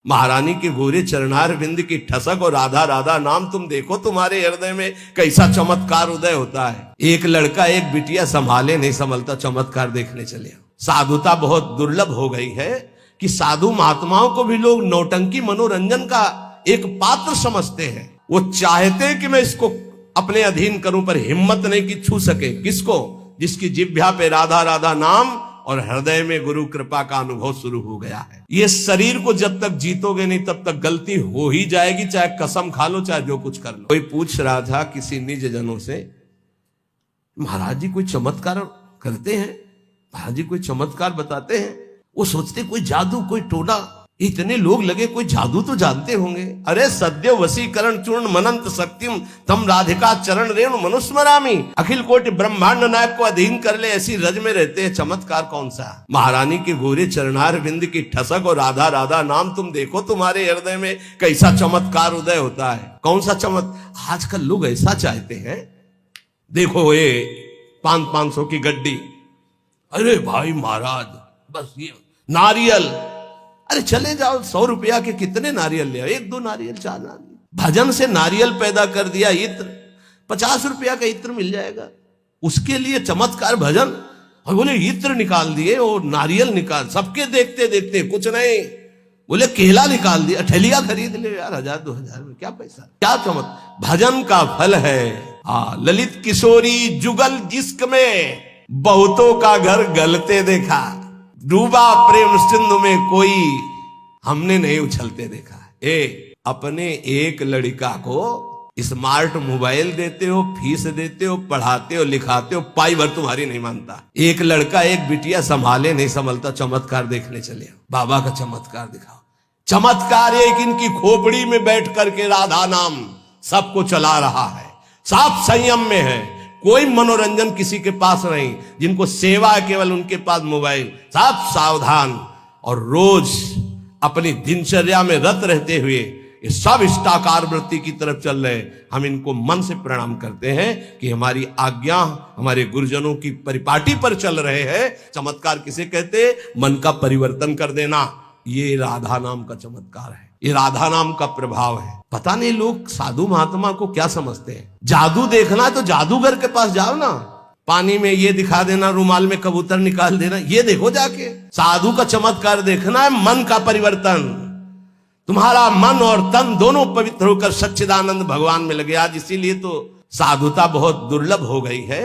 महारानी के गोरे चरणार बिंद की ठसक और राधा राधा नाम तुम देखो, तुम्हारे हृदय में कैसा चमत्कार उदय होता है। एक लड़का एक बिटिया संभाले नहीं संभलता, चमत्कार देखने चले। साधुता बहुत दुर्लभ हो गई है कि साधु महात्माओं को भी लोग नौटंकी मनोरंजन का एक पात्र समझते हैं। वो चाहते हैं कि मैं इसको अपने अधीन करूं, पर हिम्मत नहीं कि छू सके। किसको? जिसकी जिह्वा पे राधा राधा नाम और हृदय में गुरु कृपा का अनुभव शुरू हो गया है। ये शरीर को जब तक जीतोगे नहीं तब तक गलती हो ही जाएगी, चाहे कसम खा लो चाहे जो कुछ कर लो। कोई पूछ रहा था किसी निज जनों से, महाराज जी कोई चमत्कार करते हैं, महाराज जी कोई चमत्कार बताते हैं? वो सोचते कोई जादू कोई टोना, इतने लोग लगे कोई जादू तो जानते होंगे। अरे सद्य वशीकरण चूर्ण मनंत शक्तिम तम राधिका चरण रेणु मनुस्मरामी, अखिल कोटि ब्रह्मांड नायक को अधीन कर ले ऐसी रज में रहते हैं। चमत्कार कौन सा? महारानी के गोरे चरणार बिंद की ठसक और राधा राधा नाम तुम देखो, तुम्हारे हृदय में कैसा चमत्कार उदय होता है। कौन सा चमत्कार? आजकल लोग ऐसा चाहते हैं, देखो ये 500 की गड्डी, अरे भाई महाराज बस ये नारियल, अरे चले जाओ 100 रुपया के कितने नारियल ले आओ, 1-2 नारियल 4 नारियल। भजन से नारियल पैदा कर दिया, इत्र 50 रुपया का इत्र मिल जाएगा, उसके लिए चमत्कार भजन। और बोले इत्र निकाल दिए और नारियल निकाल, सबके देखते देखते कुछ नहीं, बोले केला निकाल दिया, ठेलिया खरीद ले यार 1000-2000 में, क्या पैसा, क्या चमत्कार। भजन का फल है। ललित किशोरी जुगल जिस्क में बहुतों का घर गलते देखा, डूबा प्रेम सिंधु में कोई हमने नहीं उछलते देखा। अपने एक लड़का को स्मार्ट मोबाइल देते हो, फीस देते हो, पढ़ाते हो, लिखाते हो, पाई भर तुम्हारी नहीं मानता। एक लड़का एक बिटिया संभाले नहीं संभलता, चमत्कार देखने चले। बाबा का चमत्कार दिखाओ। चमत्कार एक इनकी खोपड़ी में बैठ करके राधा नाम सबको चला रहा है, साफ संयम में है, कोई मनोरंजन किसी के पास नहीं, जिनको सेवा है केवल उनके पास मोबाइल, सब सावधान और रोज अपनी दिनचर्या में रत रहते हुए ये सब इष्टाकार वृत्ति की तरफ चल रहे। हम इनको मन से प्रणाम करते हैं कि हमारी आज्ञा हमारे गुरुजनों की परिपाटी पर चल रहे हैं। चमत्कार किसे कहते? मन का परिवर्तन कर देना, ये राधा नाम का चमत्कार है, ये राधा नाम का प्रभाव है। पता नहीं लोग साधु महात्मा को क्या समझते हैं। जादू देखना है तो जादूगर के पास जाओ ना, पानी में ये दिखा देना, रुमाल में कबूतर निकाल देना, ये देखो जाके। साधु का चमत्कार देखना है मन का परिवर्तन, तुम्हारा मन और तन दोनों पवित्र होकर सच्चिदानंद भगवान में लगे। आज इसीलिए तो साधुता बहुत दुर्लभ हो गई है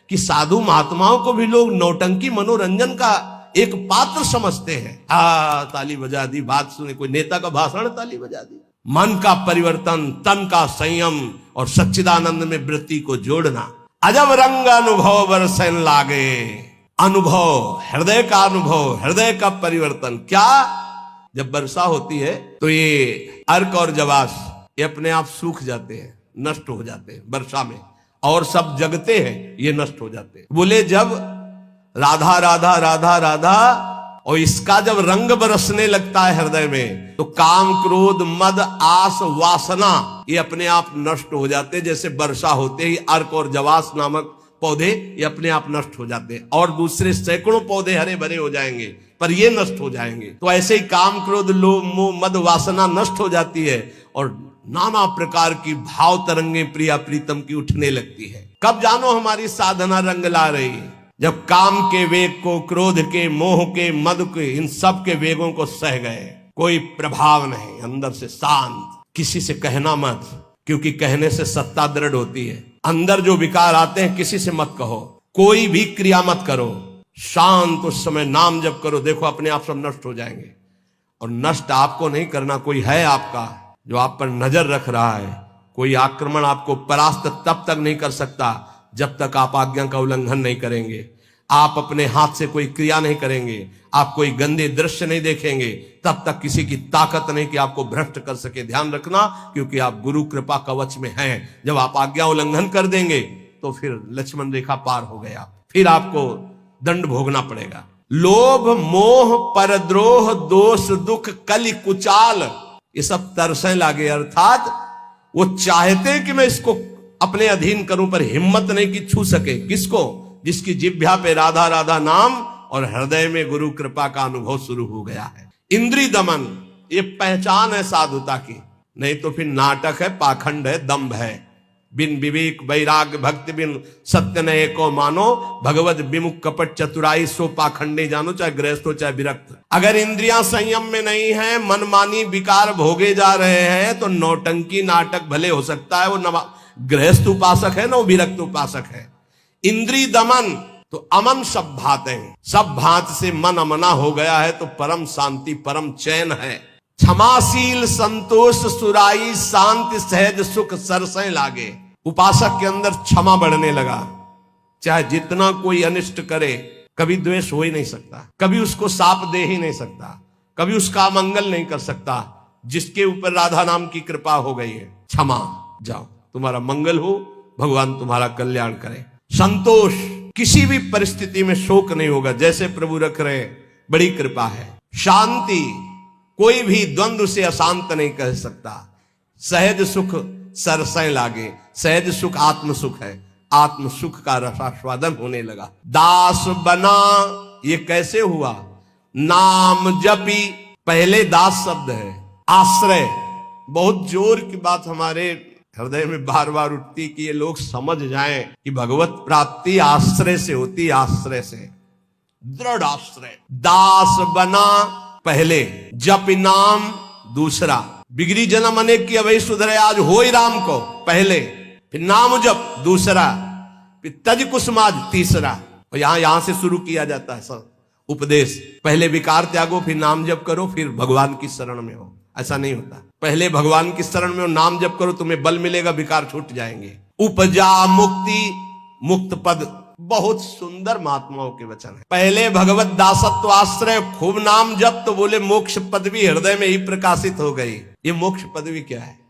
कि साधु महात्माओं को भी लोग नौटंकी मनोरंजन का एक पात्र समझते हैं। ताली बजा दी, बात सुने, कोई नेता का भाषण, ताली बजा दी। मन का परिवर्तन, तन का संयम और सच्चिदानंद में वृत्ति को जोड़ना। अजब रंग अनुभव बरसन लागे, अनुभव हृदय का अनुभव, हृदय का परिवर्तन। क्या? जब वर्षा होती है तो ये अर्क और जवास ये अपने आप सूख जाते हैं, नष्ट हो जाते हैं वर्षा में, और सब जगते हैं, ये नष्ट हो जाते हैं। बोले जब राधा राधा राधा राधा और इसका जब रंग बरसने लगता है हृदय में, तो काम क्रोध मद आस वासना ये अपने आप नष्ट हो जाते हैं। जैसे वर्षा होते ही अर्क और जवास नामक पौधे ये अपने आप नष्ट हो जाते हैं, और दूसरे सैकड़ों पौधे हरे भरे हो जाएंगे, पर ये नष्ट हो जाएंगे। तो ऐसे ही काम क्रोध लोभ मोह मद वासना नष्ट हो जाती है, और नाना प्रकार की भाव तरंगे प्रिया प्रीतम की उठने लगती है। कब जानो हमारी साधना रंग ला रही है? जब काम के वेग को, क्रोध के, मोह के, मद के, इन सब के वेगों को सह गए, कोई प्रभाव नहीं, अंदर से शांत। किसी से कहना मत, क्योंकि कहने से सत्ता दृढ़ होती है। अंदर जो विकार आते हैं किसी से मत कहो, कोई भी क्रिया मत करो, शांत उस समय नाम जप करो, देखो अपने आप सब नष्ट हो जाएंगे। और नष्ट आपको नहीं करना, कोई है आपका जो आप पर नजर रख रहा है। कोई आक्रमण आपको परास्त तब तक नहीं कर सकता जब तक आप आज्ञा का उल्लंघन नहीं करेंगे, आप अपने हाथ से कोई क्रिया नहीं करेंगे, आप कोई गंदे दृश्य नहीं देखेंगे, तब तक किसी की ताकत नहीं कि आपको भ्रष्ट कर सके। ध्यान रखना, क्योंकि आप गुरु कृपा कवच में हैं। जब आप आज्ञा उल्लंघन कर देंगे तो फिर लक्ष्मण रेखा पार हो गया, फिर आपको दंड भोगना पड़ेगा। लोभ मोह परद्रोह दोष दुख कलि कुचाल ये सब तरसें लागे, अर्थात वो चाहते कि मैं इसको अपने अधीन करूं, पर हिम्मत नहीं कि छू सके। किसको? जिसकी जिह्वा पे राधा राधा नाम और हृदय में गुरु कृपा का अनुभव शुरू हो गया है। इंद्रिय दमन, ये पहचान है साधुता की, नहीं तो फिर नाटक है, पाखंड है, दंभ है। बिन विवेक वैराग्य भक्ति बिन सत्य न एको मानो, भगवत विमुख कपट चतुराई सो पाखंडे जानो, चाहे गृहस्थ हो चाहे विरक्त। अगर इंद्रियां संयम में नहीं है, मनमानी विकार भोगे जा रहे हैं, तो नौटंकी नाटक भले हो सकता है, वो गृहस्थ उपासक है ना, वो विरक्त उपासक है। इंद्री दमन तो अमन सब भातें, सब भात से मन अमना हो गया है तो परम शांति परम चैन है। क्षमाशील संतोष सुराई शांति सहज सुख सरसें लागे। उपासक के अंदर क्षमा बढ़ने लगा, चाहे जितना कोई अनिष्ट करे, कभी द्वेष हो ही नहीं सकता, कभी उसको साप दे ही नहीं सकता, कभी उसका मंगल नहीं कर सकता। जिसके ऊपर राधा नाम की कृपा हो गई है, क्षमा, जाओ तुम्हारा मंगल हो, भगवान तुम्हारा कल्याण करे। संतोष, किसी भी परिस्थिति में शोक नहीं होगा, जैसे प्रभु रख रहे, बड़ी कृपा है। शांति, कोई भी द्वंद्व से अशांत नहीं कह सकता। सहज सुख सरसें लागे, सहज सुख आत्म सुख है, आत्म सुख का रसास्वादन होने लगा। दास बना, ये कैसे हुआ? नाम जपी, पहले दास शब्द है। आश्रय, बहुत जोर की बात हमारे हृदय में बार बार उठती कि ये लोग समझ जाएं कि भगवत प्राप्ति आश्रय से होती, आश्रय से, दृढ़ आश्रय। दास बना पहले, जप नाम दूसरा। बिगड़ी जन्म अनेक की अवै सुधरे, आज हो ही राम को पहले, फिर नाम जप दूसरा, फिर तज कुसुमाज तीसरा। और यहां से शुरू किया जाता है सब उपदेश। पहले विकार त्यागो, फिर नाम जप करो, फिर भगवान की शरण में हो। ऐसा नहीं होता, पहले भगवान की शरण में हो, नाम जप करो, तुम्हें बल मिलेगा, विकार छूट जाएंगे। उपजा मुक्ति, मुक्त पद, बहुत सुंदर महात्माओं के वचन है। पहले भगवत दासत्व आश्रय, खूब नाम जप, तो बोले मोक्ष पदवी हृदय में ही प्रकाशित हो गई। ये मोक्ष पदवी क्या है?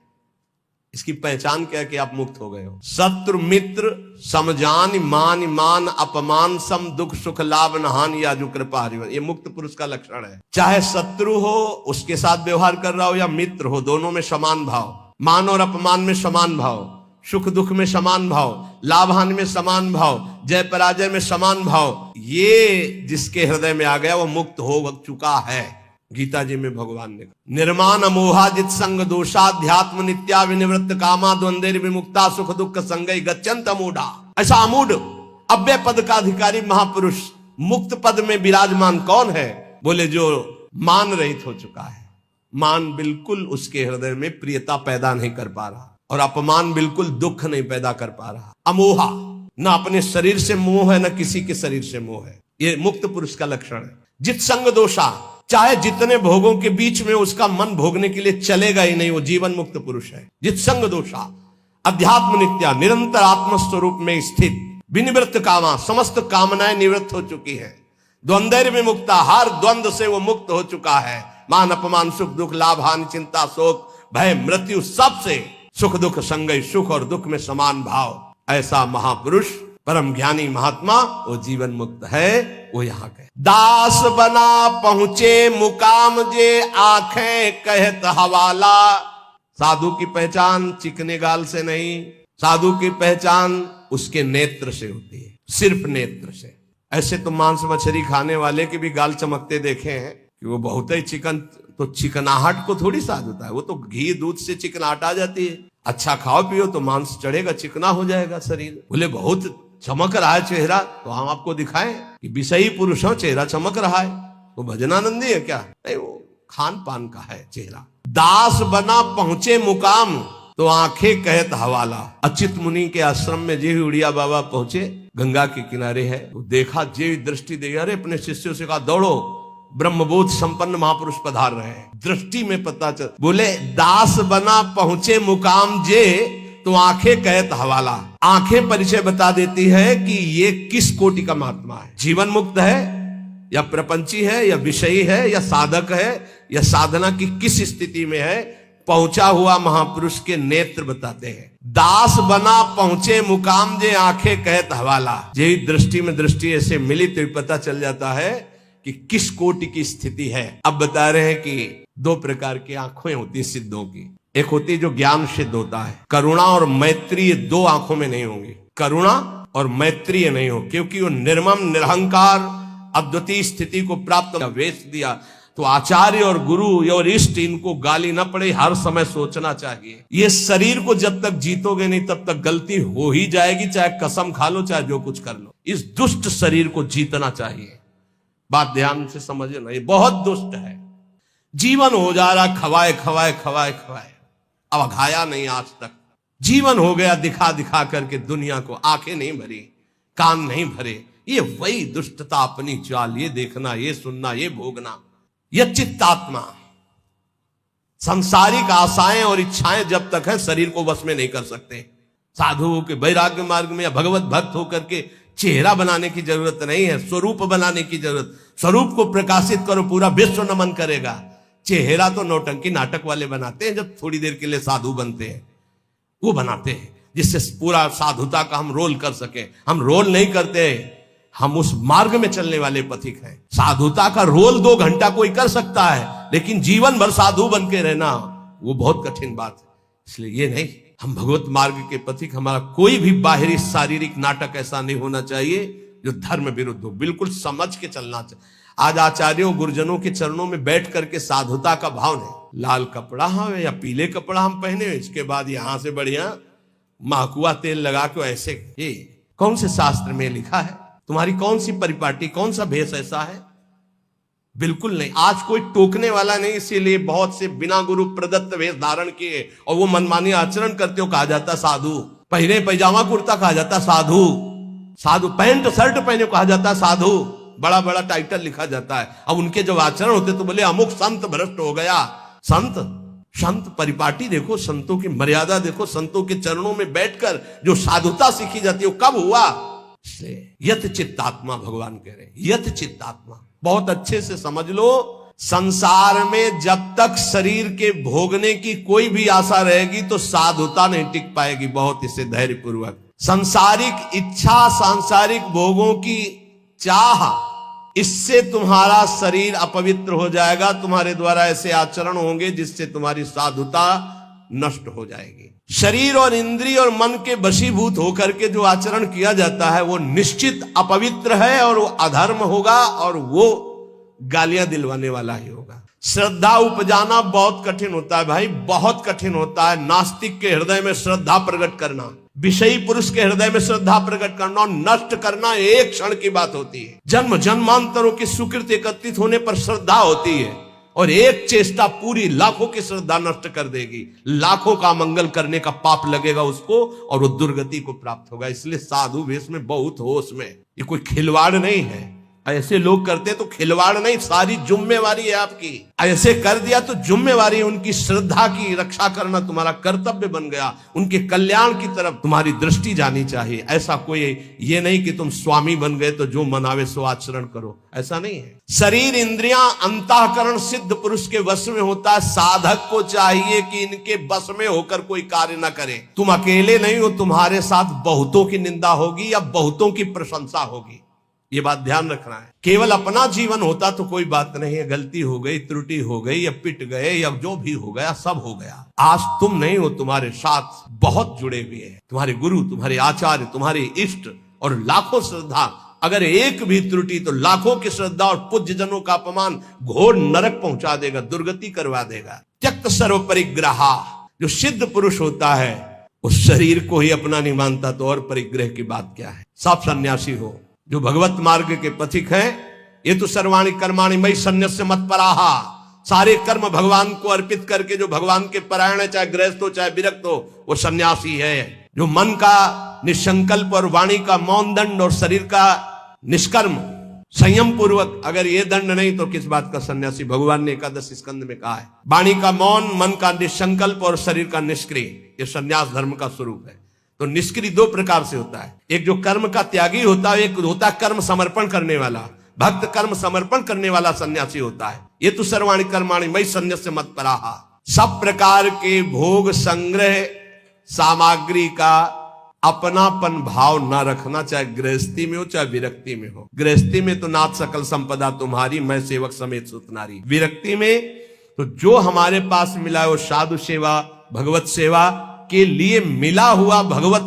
इसकी पहचान क्या है कि आप मुक्त हो गए हो। शत्रु मित्र समजान, मान मान अपमान सम, दुख सुख लाभ न हानि याजु कृपा हरिवंश। ये मुक्त पुरुष का लक्षण है। चाहे शत्रु हो उसके साथ व्यवहार कर रहा हो, या मित्र हो, दोनों में समान भाव, मान और अपमान में समान भाव, सुख दुख में समान भाव, लाभ हानि में समान भाव, जय पराजय में समान भाव। ये जिसके हृदय में आ गया वो मुक्त हो चुका है। गीता जी में भगवान ने निर्माण अमोहा जित संग दोषाध्यात्म नित्या विनिवृत्त कामा द्वंद्वेर विमुक्ता सुख दुख संगई गच्छन्त अमूढ़ा। ऐसा अमूढ़ अव्यय पद का अधिकारी महापुरुष मुक्त पद में विराजमान कौन है? बोले जो मान रहित हो चुका है। मान बिल्कुल उसके हृदय में प्रियता पैदा नहीं कर पा रहा, और अपमान बिल्कुल दुख नहीं पैदा कर पा रहा। अमोहा, ना अपने शरीर से मोह है, ना किसी के शरीर से मोह है। ये मुक्त पुरुष का लक्षण है। जित संग दोषा, चाहे जितने भोगों के बीच में उसका मन भोगने के लिए चलेगा ही नहीं, वो जीवन मुक्त पुरुष है। जित संग दोषा, अध्यात्म नित्या, निरंतर आत्मस्वरूप में स्थित, विनिवृत्त कामा, समस्त कामनाएं निवृत्त हो चुकी है। द्वंद्व में मुक्ता, हर द्वंद्व से वो मुक्त हो चुका है। मान अपमान सुख दुख लाभ हानि चिंता शोक भय मृत्यु, सबसे सुख दुख संगय, सुख और दुख में समान भाव। ऐसा महापुरुष परम ज्ञानी महात्मा वो जीवन मुक्त है। वो यहाँ कहे दास बना पहुंचे मुकाम जे आंखें कहत हवाला। साधु की पहचान चिकने गाल से नहीं, साधु की पहचान उसके नेत्र से होती है, सिर्फ नेत्र से। ऐसे तो मांस मछली खाने वाले के भी गाल चमकते देखे हैं कि वो बहुत ही चिकन, तो चिकनाहट को थोड़ी साधुता है, वो तो घी दूध से चिकनाहट आ जाती है। अच्छा खाओ पियो तो मांस चढ़ेगा, चिकना हो जाएगा शरीर। बोले बहुत चमक रहा है चेहरा, तो हम आपको दिखाएं कि विषयी पुरुष हो, चेहरा चमक रहा है, वो भजनानंदी है क्या? नहीं, वो खान पान का है चेहरा। दास बना पहुंचे मुकाम तो आंखें कहत हवाला। अच्युत मुनि के आश्रम में जे उड़िया बाबा पहुंचे, गंगा के किनारे है, तो देखा, जे दृष्टि दे, अरे अपने शिष्यों से कहा दौड़ो, ब्रह्मबोध संपन्न महापुरुष पधार रहे हैं। दृष्टि में पता चल, बोले दास बना पहुंचे मुकाम जे तो आंखें कहत हवाला। आंखें परिचय बता देती है कि ये किस कोटि का महात्मा है। जीवन मुक्त है या प्रपंची है या विषयी है या साधक है या साधना की किस स्थिति में है, पहुंचा हुआ महापुरुष के नेत्र बताते हैं। दास बना पहुंचे मुकाम जे आंखें कहत हवाला। यही दृष्टि में दृष्टि ऐसे मिली तो पता चल जाता है कि किस कोटि की स्थिति है। अब बता रहे हैं कि दो प्रकार की आंखें होती सिद्धों की। एक होती है जो ज्ञान सिद्ध होता है, करुणा और मैत्री, दो आंखों में नहीं होंगी, करुणा और मैत्री नहीं हो, क्योंकि वो निर्मम निरहंकार अद्वितीय स्थिति को प्राप्त वेश दिया तो आचार्य और गुरु और इष्ट इनको गाली न पड़े, हर समय सोचना चाहिए। ये शरीर को जब तक जीतोगे नहीं तब तक गलती हो ही जाएगी, चाहे कसम खा लो चाहे जो कुछ कर लो। इस दुष्ट शरीर को जीतना चाहिए। बात ध्यान से समझे ना, ये बहुत दुष्ट है। जीवन हो जा रहा खवाए खवाए खवाए खवाए, अब खाया नहीं आज तक। जीवन हो गया दिखा दिखा करके दुनिया को, आंखें नहीं भरी, कान नहीं भरे। ये वही दुष्टता अपनी चाल, ये देखना, ये सुनना, ये भोगना। यह चित्तात्मा सांसारिक आशाएं और इच्छाएं जब तक है शरीर को वश में नहीं कर सकते। साधुओं के वैराग्य मार्ग में या भगवत भक्त होकर के चेहरा बनाने की जरूरत नहीं है, स्वरूप बनाने की जरूरत। स्वरूप को प्रकाशित करो, पूरा विश्व नमन करेगा। चेहरा तो नौटंकी नाटक वाले बनाते हैं, जब थोड़ी देर के लिए साधु बनते हैं वो बनाते हैं, जिससे पूरा साधुता का हम रोल कर सके। हम रोल नहीं करते, हम उस मार्ग में चलने वाले पथिक हैं। साधुता का रोल 2 घंटा कोई कर सकता है, लेकिन जीवन भर साधु बन के रहना वो बहुत कठिन बात है। इसलिए ये नहीं, हम भगवत मार्ग के पथिक। हमारा कोई भी बाहरी शारीरिक नाटक ऐसा नहीं होना चाहिए जो धर्म विरुद्ध हो, बिल्कुल समझ के चलना चाहिए। आज आचार्यों गुरुजनों के चरणों में बैठ करके साधुता का भाव नहीं। लाल कपड़ा हो या पीले कपड़ा हम पहने, इसके बाद यहां से बढ़िया माकुआ तेल लगा के ऐसे, ये कौन से शास्त्र में लिखा है? तुम्हारी कौन सी परिपाटी, कौन सा भेष ऐसा है? बिल्कुल नहीं। आज कोई टोकने वाला नहीं, इसीलिए बहुत से बिना गुरु प्रदत्त वेश धारण किए और वो मनमानी आचरण करते हो कहा जाता साधु। पहने पैजामा कुर्ता कहा जाता साधु। साधु पैंट शर्ट पहने कहा जाता साधु। बड़ा बड़ा टाइटल लिखा जाता है। अब उनके जब आचरण होते तो बोले अमुक संत भ्रष्ट हो गया। संत परिपाटी देखो, संतों की मर्यादा देखो, संतों के चरणों में बैठकर जो साधुता सीखी जाती है वो कब हुआ? यथ चित्तात्मा भगवान कह रहे हैं, यथ चित्तात्मा। बहुत अच्छे से समझ लो, संसार में जब तक शरीर के भोगने की कोई भी आशा रहेगी तो साधुता नहीं टिक पाएगी। बहुत इसे धैर्य पूर्वक, सांसारिक इच्छा, सांसारिक भोगों की चाह, इससे तुम्हारा शरीर अपवित्र हो जाएगा। तुम्हारे द्वारा ऐसे आचरण होंगे जिससे तुम्हारी साधुता नष्ट हो जाएगी। शरीर और इंद्रिय और मन के वशीभूत होकर के जो आचरण किया जाता है वो निश्चित अपवित्र है और वो अधर्म होगा और वो गालियां दिलवाने वाला ही होगा। श्रद्धा उपजाना बहुत कठिन होता है भाई, बहुत कठिन होता है। नास्तिक के हृदय में श्रद्धा प्रकट करना, विषयी पुरुष के हृदय में श्रद्धा प्रकट करना और नष्ट करना एक क्षण की बात होती है। जन्म जन्मांतरों की सुकृत एकत्रित होने पर श्रद्धा होती है और एक चेष्टा पूरी लाखों की श्रद्धा नष्ट कर देगी। लाखों का मंगल करने का पाप लगेगा उसको और वो दुर्गति को प्राप्त होगा। इसलिए साधु वेश में बहुत होश में, ये कोई खिलवाड़ नहीं है। ऐसे लोग करते तो खिलवाड़ नहीं, सारी जिम्मेवारी है आपकी। ऐसे कर दिया तो जिम्मेवारी, उनकी श्रद्धा की रक्षा करना तुम्हारा कर्तव्य बन गया। उनके कल्याण की तरफ तुम्हारी दृष्टि जानी चाहिए। ऐसा कोई ये नहीं कि तुम स्वामी बन गए तो जो मनावे सो आचरण करो, ऐसा नहीं है। शरीर इंद्रियां अंतःकरण सिद्ध पुरुष के वश में होता है। साधक को चाहिए कि इनके वश में होकर कोई कार्य न करे। तुम अकेले नहीं हो, तुम्हारे साथ बहुतों की निंदा होगी या बहुतों की प्रशंसा होगी, ये बात ध्यान रखना है। केवल अपना जीवन होता तो कोई बात नहीं है, गलती हो गई, त्रुटि हो गई या पिट गए या जो भी हो गया सब हो गया। आज तुम नहीं हो, तुम्हारे साथ बहुत जुड़े हुए हैं, तुम्हारे गुरु, तुम्हारे आचार्य, तुम्हारे इष्ट और लाखों श्रद्धा। अगर एक भी त्रुटि तो लाखों की श्रद्धा और पूज्य जनों का अपमान घोर नरक पहुंचा देगा, दुर्गति करवा देगा। त्यक्त सर्व परिग्रहा, जो सिद्ध पुरुष होता है उस शरीर को ही अपना नहीं मानता तो और परिग्रह की बात क्या है। सब सन्यासी हो जो भगवत मार्ग के पथिक हैं, ये तो सर्वाणि कर्माणि मयि सन्न्यस्य मत्पराहा, सारे कर्म भगवान को अर्पित करके जो भगवान के परायण है, चाहे गृहस्थ हो चाहे विरक्त हो, वो सन्यासी है। जो मन का निसंकल्प और वाणी का मौन दंड और शरीर का निष्कर्म संयम पूर्वक, अगर ये दंड नहीं तो किस बात का सन्यासी। भगवान ने एकादश स्कंद में कहा है, वाणी का मौन, मन का निसंकल्प और शरीर का निष्क्रिय, ये सन्यास धर्म का स्वरूप है। तो निष्क्रिय 2 प्रकार से होता है, एक जो कर्म का त्यागी होता है, एक होता है कर्म समर्पण करने वाला। भक्त कर्म समर्पण करने वाला सन्यासी होता है। ये तो सर्वाणि कर्माणि मयि सन्न्यस्य मत्पराहा, सब प्रकार के भोग संग्रह सामग्री का अपनापन भाव ना रखना, चाहे गृहस्थी में हो चाहे विरक्ति में हो। गृहस्थी में तो नाथ सकल संपदा तुम्हारी, मैं सेवक समेत सुतनारी। विरक्ति में तो जो हमारे पास मिला है वो साधु सेवा, भगवत सेवा के लिए मिला हुआ भगवत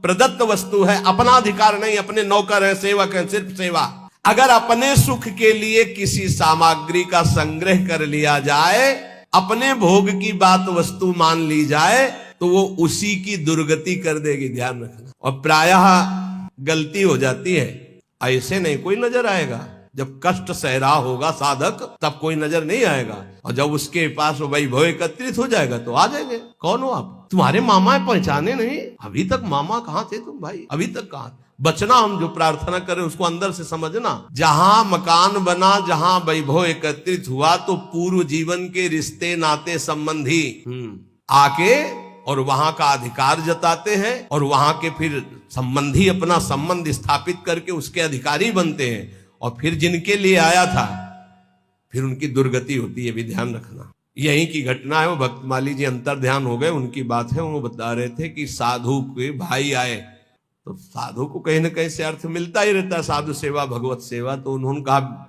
प्रदत्त वस्तु है। अपना अधिकार नहीं, अपने नौकर है, सेवक है, सिर्फ सेवा। अगर अपने सुख के लिए किसी सामग्री का संग्रह कर लिया जाए, अपने भोग की बात वस्तु मान ली जाए, तो वो उसी की दुर्गति कर देगी, ध्यान रखना। और प्रायः गलती हो जाती है, ऐसे नहीं कोई नजर आएगा। जब कष्ट सह रहा होगा साधक तब कोई नजर नहीं आएगा, और जब उसके पास वैभव एकत्रित हो जाएगा तो आ जाएंगे। कौन हो आप? तुम्हारे मामा पहचाने नहीं? अभी तक मामा कहाँ थे तुम भाई? अभी तक कहाँ? बचना, हम जो प्रार्थना करें उसको अंदर से समझना। जहां मकान बना, जहां वैभव एकत्रित हुआ, तो पूर्व जीवन के रिश्ते नाते संबंधी आके और वहां का अधिकार जताते हैं, और वहां के फिर संबंधी अपना संबंध स्थापित करके उसके अधिकारी बनते हैं, और फिर जिनके लिए आया था फिर उनकी दुर्गति होती है, भी ध्यान रखना। यही की घटना है। वो भक्तमाली जी अंतर ध्यान हो गए, उनकी बात है। वो बता रहे थे कि साधु के भाई आए, तो साधु को कहीं ना कहीं से अर्थ मिलता ही रहता है, साधु सेवा भगवत सेवा। तो उन्होंने कहा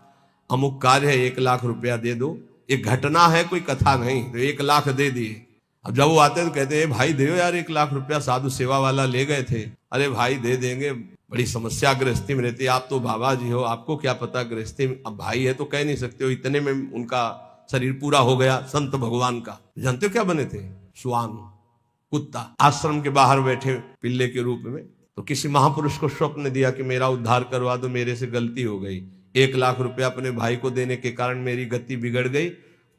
अमुक कार्य है, 1 लाख रुपया दे दो। एक घटना है, कोई कथा नहीं। तो 1 लाख दे दिए। अब जब वो आते तो कहते हैं भाई दे यार 1 लाख रुपया, साधु सेवा वाला ले गए थे। अरे भाई दे देंगे, बड़ी समस्या गृहस्थी में रहती है। आप तो बाबा जी हो, आपको क्या पता गृहस्थी में। अब भाई है तो कह नहीं सकते हो, इतने में उनका शरीर पूरा हो गया। संत भगवान का जानते हो क्या बने थे? श्वान, कुत्ता। आश्रम के बाहर बैठे पिल्ले के रूप में। तो किसी महापुरुष को स्वप्न दिया कि मेरा उद्धार करवा दो, मेरे से गलती हो गई। 1 लाख रुपया अपने भाई को देने के कारण मेरी गति बिगड़ गई,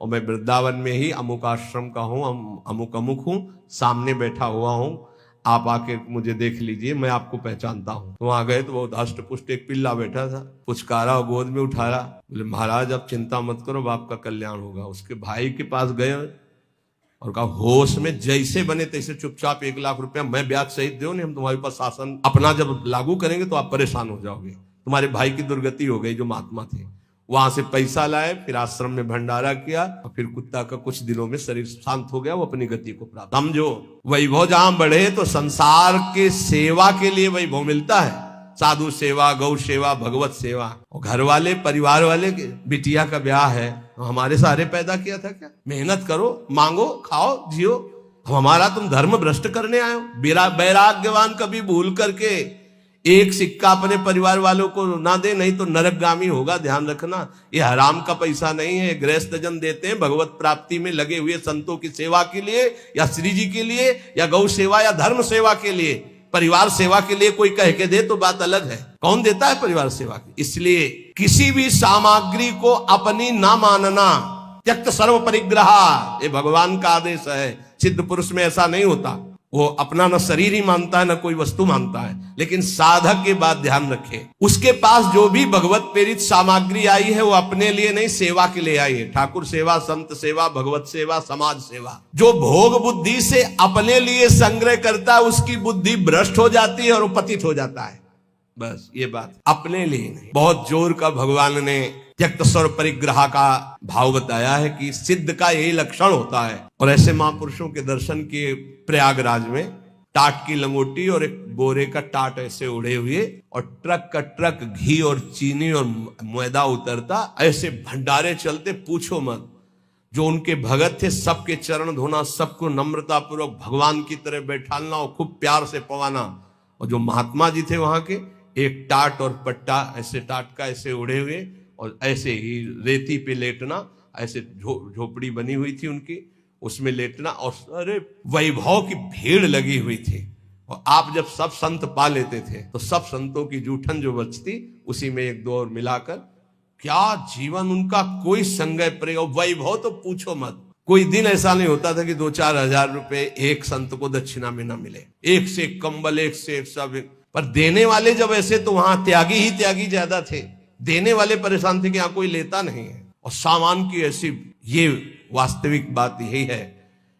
और मैं वृंदावन में ही अमुक आश्रम का हूँ, अमुक हूँ, सामने बैठा हुआ हूँ, आप आके मुझे देख लीजिए, मैं आपको पहचानता हूँ। तो वहां गए तो बहुत हष्ट पुष्ट एक पिल्ला बैठा था, पुचकारा और गोद में उठाया। बोले महाराज आप चिंता मत करो, आपका कल्याण होगा। उसके भाई के पास गए और कहा होश में जैसे बने तैसे चुपचाप 1 लाख रुपया मैं ब्याज सहित दो, नहीं हम तुम्हारे पास शासन अपना जब लागू करेंगे तो आप परेशान हो जाओगे। तुम्हारे भाई की दुर्गति हो गई जो महात्मा थे। वहां से पैसा लाए, फिर आश्रम में भंडारा किया, और फिर कुत्ता का कुछ दिनों में शरीर शांत हो गया, वो अपनी गति को प्राप्त। समझो, वैभव जहां बढ़े तो संसार के सेवा के लिए वैभव मिलता है। साधु सेवा, गौ सेवा, भगवत सेवा। और घर वाले परिवार वाले के बिटिया का ब्याह है, हमारे सारे पैदा किया था क्या? मेहनत करो, मांगो, खाओ, जियो। हमारा तुम धर्म भ्रष्ट करने आए हो। वैराग्यवान कभी भूल करके एक सिक्का अपने परिवार वालों को ना दे, नहीं तो नरकगामी होगा, ध्यान रखना। ये हराम का पैसा नहीं है। गृहस्थ जन देते हैं भगवत प्राप्ति में लगे हुए संतों की सेवा के लिए, या श्री जी के लिए, या गौ सेवा, या धर्म सेवा के लिए। परिवार सेवा के लिए कोई कह के दे तो बात अलग है। कौन देता है परिवार सेवा की? इसलिए किसी भी सामग्री को अपनी ना मानना, त्यक्त सर्व परिग्रह, ये भगवान का आदेश है। सिद्ध पुरुष में ऐसा नहीं होता, वो अपना न शरीर ही मानता है, न कोई वस्तु मानता है। लेकिन साधक के बात ध्यान रखे, उसके पास जो भी भगवत प्रेरित सामग्री आई है वो अपने लिए नहीं, सेवा के लिए आई है। ठाकुर सेवा, संत सेवा, भगवत सेवा, समाज सेवा। जो भोग बुद्धि से अपने लिए संग्रह करता है उसकी बुद्धि भ्रष्ट हो जाती है और वो पतित हो जाता है। बस ये बात अपने लिए नहीं। बहुत जोर का भगवान ने त्यक्त स्वर परिग्रह का भाव बताया है कि सिद्ध का यही लक्षण होता है। और ऐसे महापुरुषों के दर्शन किए प्रयागराज में। टाट की लंगोटी और एक बोरे का टाट ऐसे उड़े हुए, और ट्रक का ट्रक घी और चीनी और मैदा उतरता, ऐसे भंडारे चलते, पूछो मत। जो उनके भगत थे सबके चरण धोना, सबको नम्रता पूर्वक भगवान की तरह बैठालना और खूब प्यार से पवाना। और जो महात्मा जी थे वहां के, एक टाट और पट्टा ऐसे टाट का ऐसे उड़े हुए, और ऐसे ही रेती पे लेटना, ऐसे झोपड़ी बनी हुई थी उनकी, उसमें लेटना। और अरे वैभव की भीड़ लगी हुई थी। और आप जब सब संत पा लेते थे तो सब संतों की जूठन जो बचती उसी में 1-2 और मिलाकर, क्या जीवन उनका, कोई संगय प्रयोग, वैभव तो पूछो मत। कोई दिन ऐसा नहीं होता था कि 2-4 हजार रुपए एक संत को दक्षिणा में न मिले। एक से एक कंबल, एक से एक सब। पर देने वाले जब ऐसे, तो वहां त्यागी ही त्यागी ज्यादा थे। देने वाले परेशान थे कि यहां कोई लेता नहीं है। और सामान की ऐसी, ये वास्तविक बात यही है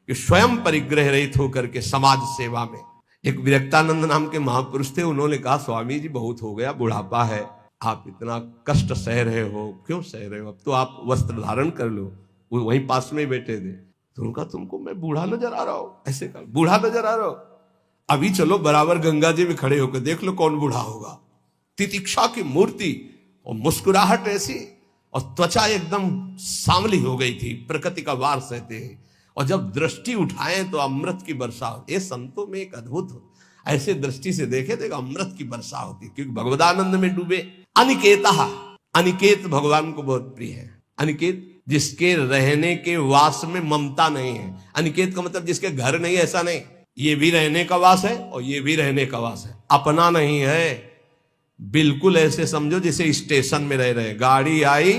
कि स्वयं परिग्रह रहित होकर के समाज सेवा में। एक विरक्तानंद नाम के महापुरुष थे, उन्होंने कहा स्वामी जी बहुत हो गया, बुढ़ापा है, आप इतना कष्ट सह रहे हो, क्यों सह रहे हो? अब तो आप वस्त्र धारण कर लो। वो वहीं पास में बैठे थे। तो उनका तुमको मैं बूढ़ा नजर आ रहा हूं? ऐसे कहा, बूढ़ा नजर आ रहा हो? अभी चलो बराबर गंगा जी में खड़े होकर देख लो कौन बूढ़ा होगा। तितिक्षा की मूर्ति और मुस्कुराहट ऐसी, और त्वचा एकदम सांवली हो गई थी, प्रकृति का वार सहते हैं। और जब दृष्टि उठाए तो अमृत की वर्षा होती। ये संतों में एक अद्भुत, ऐसे दृष्टि से देखे तो अमृत की वर्षा होती, क्योंकि भगवदानंद में डूबे। अनिकेतः, अनिकेत भगवान को बहुत प्रिय है। अनिकेत जिसके रहने के वास में ममता नहीं है। अनिकेत का मतलब जिसके घर नहीं है, ऐसा नहीं। ये भी रहने का वास है और ये भी रहने का वास है, अपना नहीं है। बिल्कुल ऐसे समझो जैसे स्टेशन में रह रहे, गाड़ी आई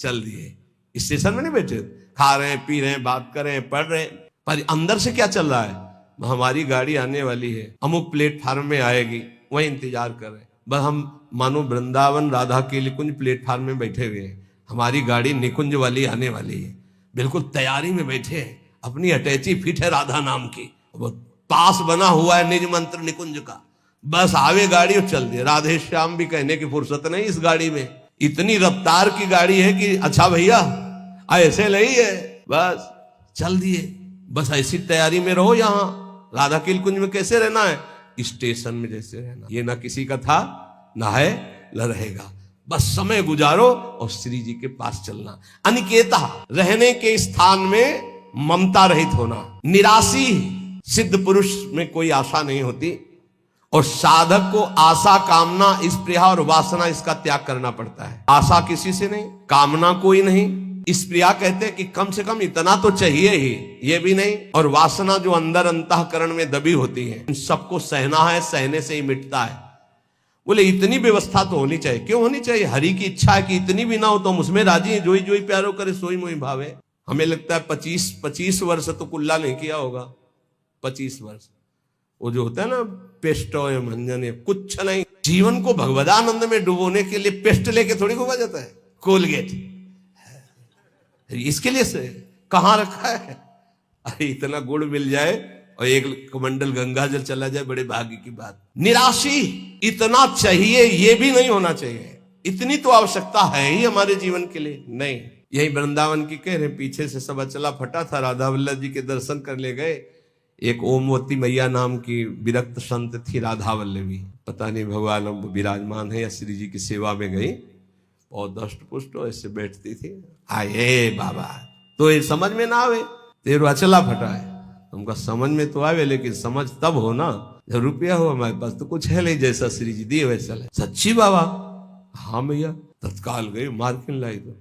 चल दिए, स्टेशन में नहीं बैठे, खा रहे हैं, पी रहे हैं, बात कर रहे हैं, पढ़ रहे हैं, पर अंदर से क्या चल रहा है? हमारी गाड़ी आने वाली है, अमुक प्लेटफार्म में आएगी, वही इंतजार कर रहे हैं। बस हम मानो वृंदावन राधा के निकुंज प्लेटफार्म में बैठे हुए हैं, हमारी गाड़ी निकुंज वाली आने वाली है, बिल्कुल तैयारी में बैठे हैं, अपनी अटैची फिट है राधा नाम की, वो पास बना हुआ है निज मंत्र निकुंज का, बस आवे गाड़ी और चल दे। राधे श्याम भी कहने की फुर्सत नहीं इस गाड़ी में, इतनी रफ्तार की गाड़ी है कि अच्छा भैया ऐसे नहीं है, बस चल दिए। बस ऐसी तैयारी में रहो। यहां राधा के कुंज में कैसे रहना है? स्टेशन में जैसे रहना। ये ना किसी का था, ना है, न रहेगा। बस समय गुजारो और श्री जी के पास चलना। अनिकेता, रहने के स्थान में ममता रहित होना। निराशी, सिद्ध पुरुष में कोई आशा नहीं होती और साधक को आशा, कामना, स्पृहा और वासना इसका त्याग करना पड़ता है। आशा किसी से नहीं, कामना कोई नहीं, स्पृहा कहते हैं कि कम से कम इतना तो चाहिए ही, ये भी नहीं, और वासना जो अंदर अंतःकरण में दबी होती है, इन सबको सहना है, सहने से ही मिटता है। बोले इतनी व्यवस्था तो होनी चाहिए। क्यों होनी चाहिए? हरि की इच्छा है कि इतनी भी ना हो तो हम उसमें राजी हैं। जोई जोई प्यारो करे सोई मोई भावे। हमें लगता है 25 वर्ष तो कुल्ला नहीं किया होगा। 25 वर्ष वो जो होता है ना पेस्टो या मंजन, कुछ नहीं। जीवन को भगवदानंद में डुबोने के लिए पेस्ट लेके थोड़ी घुमा जाता है, कोलगेट इसके लिए से कहां रखा है? अरे इतना गुड़ मिल जाए और एक कमंडल गंगा जल चला जाए, बड़े भाग्य की बात। निराशी, इतना चाहिए ये भी नहीं होना चाहिए। इतनी तो आवश्यकता है ही हमारे जीवन के लिए नहीं। यही वृंदावन की कह रहे, पीछे से सब अचला फटा था, राधा वल्लभ जी के दर्शन कर ले गए। एक ओमवती मैया नाम की विरक्त संत थी, राधा वल्लभी, पता नहीं भगवान अब विराजमान है या श्री जी की सेवा में गई, और दष्ट पुष्ट ऐसे बैठती थी। आए बाबा, तो ये समझ में ना आवे, तेरो अचला फटा है। तुमका समझ में तो आवे, लेकिन समझ तब हो ना जब रुपया हो हमारे पास, तो कुछ है नहीं, जैसा श्री जी दिए वैसा है। सच्ची बाबा? हाँ भैया। तत्काल गई, मार्किन लाई, तो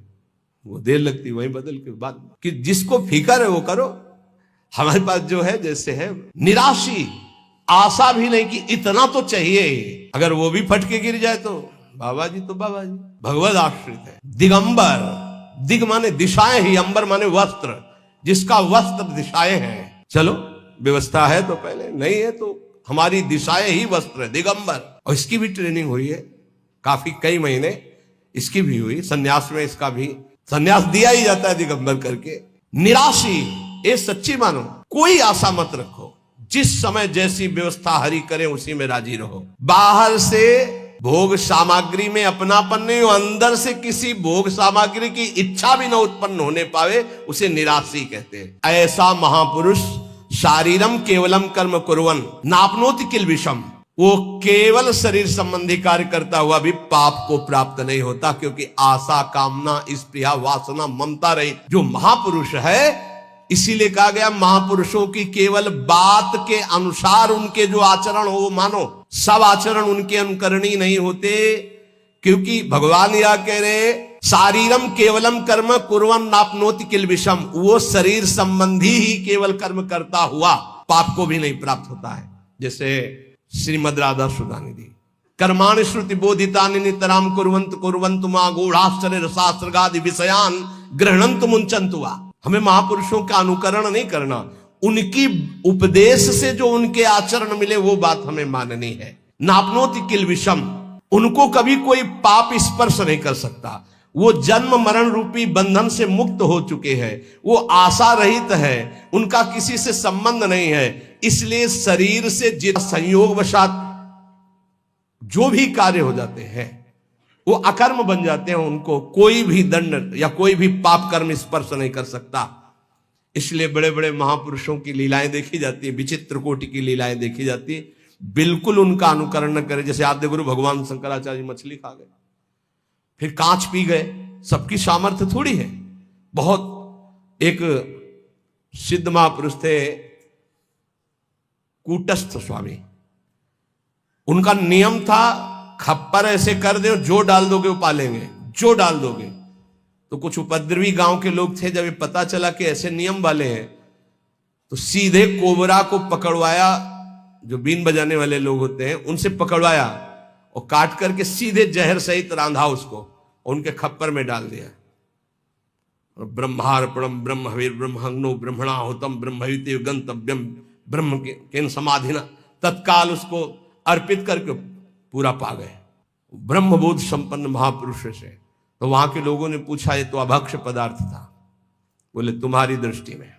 वो देर लगती, वहीं बदल के बात कि जिसको फिकर है वो करो। हमारे पास जो है जैसे है। निराशी, आशा भी नहीं कि इतना तो चाहिए, अगर वो भी फटके गिर जाए तो बाबा जी तो बाबा जी, भगवद आश्रित है। दिगंबर, दिग माने दिशाएं ही, अंबर माने वस्त्र, जिसका वस्त्र दिशाएं हैं। चलो व्यवस्था है तो पहले, नहीं है तो हमारी दिशाएं ही वस्त्र है, दिगंबर। और इसकी भी ट्रेनिंग हुई है काफी, कई महीने इसकी भी हुई। सन्यास में इसका भी सन्यास दिया ही जाता है दिगंबर करके। निराशी, ये सच्ची मानो, कोई आशा मत रखो। जिस समय जैसी व्यवस्था हरि करे उसी में राजी रहो। बाहर से भोग सामग्री में अपनापन नहीं हो, अंदर से किसी भोग सामग्री की इच्छा भी न उत्पन्न होने पावे, उसे निराशी कहते हैं। ऐसा महापुरुष शारीरम केवलम कर्म कुर्वन नापनोति किल विषम, वो केवल शरीर संबंधी कार्य करता हुआ भी पाप को प्राप्त नहीं होता, क्योंकि आशा, कामना, स्पृहा, वासना, ममता रहित जो महापुरुष है। इसीलिए कहा गया महापुरुषों की केवल बात के अनुसार उनके जो आचरण हो वो मानो, सब आचरण उनके अनुकरणीय नहीं होते। क्योंकि भगवान यह कह रहे, शारीरम केवलम कर्म कुर्वन नापनोति किल विषम, वो शरीर संबंधी ही केवल कर्म करता हुआ पाप को भी नहीं प्राप्त होता है। जैसे श्रीमद राधा सुधानिधि, कर्माणि श्रुति बोधितानि नितराम कुर्वन्तु कुर्वन्तु मा गूढ़ाश्चर्य रसास्त्रगादि विषयान गृह्णन्तु मुञ्चन्तु वा। हमें महापुरुषों का अनुकरण नहीं करना, उनकी उपदेश से जो उनके आचरण मिले वो बात हमें माननी है। नापनोति किल विषम, उनको कभी कोई पाप स्पर्श नहीं कर सकता। वो जन्म मरण रूपी बंधन से मुक्त हो चुके हैं, वो आशा रहित है, उनका किसी से संबंध नहीं है। इसलिए शरीर से जिस संयोग वशात जो भी कार्य हो जाते हैं वो अकर्म बन जाते हैं, उनको कोई भी दंड या कोई भी पाप कर्म स्पर्श नहीं कर सकता। इसलिए बड़े बड़े महापुरुषों की लीलाएं देखी जाती है, विचित्र कोटि की लीलाएं देखी जाती है। बिल्कुल उनका अनुकरण न करे। जैसे आद्य गुरु भगवान शंकराचार्य मछली खा गए, फिर कांच पी गए, सबकी सामर्थ्य थोड़ी है। बहुत एक सिद्ध महापुरुष थे कूटस्थ स्वामी, उनका नियम था खप्पर ऐसे कर दे, जो डाल दोगे वो पालेंगे, जो डाल दोगे। तो कुछ उपद्रवी गांव के लोग थे, जब ये पता चला कि ऐसे नियम वाले हैं, तो सीधे कोबरा को पकड़वाया, जो बीन बजाने वाले लोग होते हैं उनसे पकड़वाया, और काट करके सीधे जहर सहित रांधा उसको और उनके खप्पर में डाल दिया। और ब्रह्मार्पणम ब्रह्म हवीर ब्रह्महंगनो ब्रह्मणाहुतम ब्रह्मयुते गंतव्यम ब्रह्म के समाधिना, तत्काल उसको अर्पित करके पूरा पा गए ब्रह्मबोध संपन्न महापुरुष से। तो वहां के लोगों ने पूछा, ये तो अभक्ष्य पदार्थ था। बोले तुम्हारी दृष्टि में,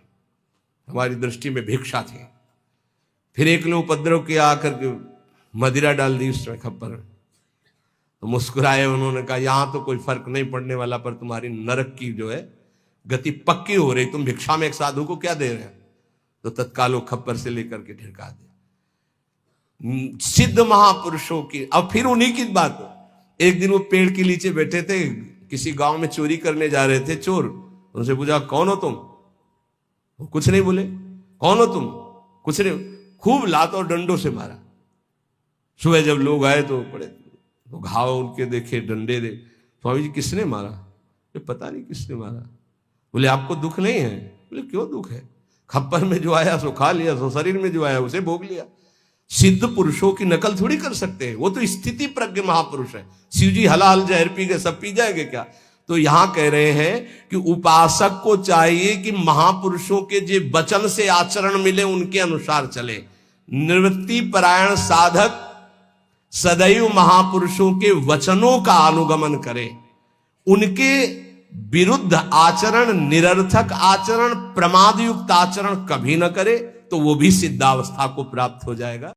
हमारी दृष्टि में भिक्षा थी। फिर एक लोग उपद्रव किया, आकर के मदिरा डाल दी उसमें खप्पर में। तो मुस्कुराए, उन्होंने कहा यहां तो कोई फर्क नहीं पड़ने वाला, पर तुम्हारी नरक की जो है गति पक्की हो रही। तुम भिक्षा में एक साधु को क्या दे रहे हैं? तो तत्काल वो खप्पर से लेकर के ढिड़का दे। सिद्ध महापुरुषों की। अब फिर उन्हीं की बात, एक दिन वो पेड़ के नीचे बैठे थे, किसी गांव में चोरी करने जा रहे थे चोर। उनसे पूछा कौन हो तुम? वो कुछ नहीं बोले। कौन हो तुम? कुछ नहीं। खूब लात और डंडों से मारा। सुबह जब लोग आए तो बड़े तो घाव उनके देखे, डंडे दे। स्वामी जी किसने मारा? ये पता नहीं किसने मारा। बोले आपको दुख नहीं है? बोले क्यों दुख है? खप्पर में जो आया सो खा लिया, सो शरीर में जो आया उसे भोग लिया। सिद्ध पुरुषों की नकल थोड़ी कर सकते हैं, वो तो स्थिति प्रज्ञ महापुरुष है। शिव जी हलाल जहर पी गए, सब पी जाएंगे क्या? तो यहां कह रहे हैं कि उपासक को चाहिए कि महापुरुषों के जो वचन से आचरण मिले उनके अनुसार चले। निवृत्ति परायण साधक सदैव महापुरुषों के वचनों का अनुगमन करे। उनके विरुद्ध आचरण, निरर्थक आचरण, प्रमादयुक्त आचरण कभी न करे, तो वो भी सिद्धावस्था को प्राप्त हो जाएगा।